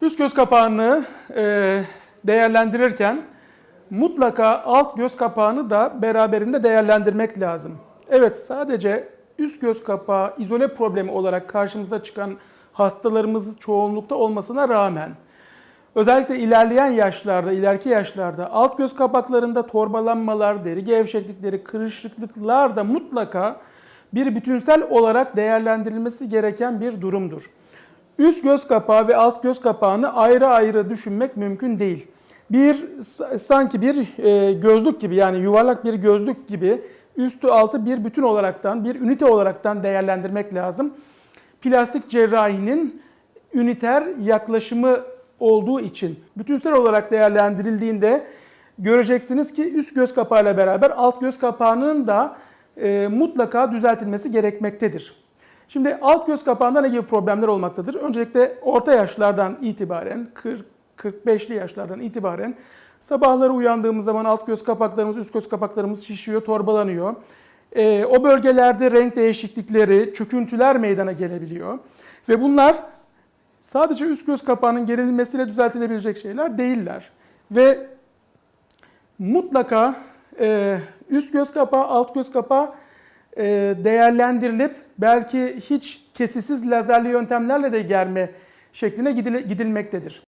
Üst göz kapağını değerlendirirken mutlaka alt göz kapağını da beraberinde değerlendirmek lazım. Evet, sadece üst göz kapağı izole problemi olarak karşımıza çıkan hastalarımız çoğunlukta olmasına rağmen özellikle ileriki yaşlarda alt göz kapaklarında torbalanmalar, deri gevşeklikleri, kırışıklıklar da mutlaka bir bütünsel olarak değerlendirilmesi gereken bir durumdur. Üst göz kapağı ve alt göz kapağını ayrı ayrı düşünmek mümkün değil. Sanki bir gözlük gibi, yani yuvarlak bir gözlük gibi üstü altı bir bütün olaraktan, bir ünite olaraktan değerlendirmek lazım. Plastik cerrahinin üniter yaklaşımı olduğu için bütünsel olarak değerlendirildiğinde göreceksiniz ki üst göz kapağıyla beraber alt göz kapağının da mutlaka düzeltilmesi gerekmektedir. Şimdi alt göz kapağında ne gibi problemler olmaktadır? Öncelikle orta yaşlardan itibaren, 40-45'li yaşlardan itibaren sabahları uyandığımız zaman alt göz kapaklarımız, üst göz kapaklarımız şişiyor, torbalanıyor. O bölgelerde renk değişiklikleri, çöküntüler meydana gelebiliyor. Ve bunlar sadece üst göz kapağının gerilmesiyle düzeltilebilecek şeyler değiller. Ve mutlaka üst göz kapağı, alt göz kapağı değerlendirilip belki hiç kesisiz lazerli yöntemlerle de germe şekline gidilmektedir.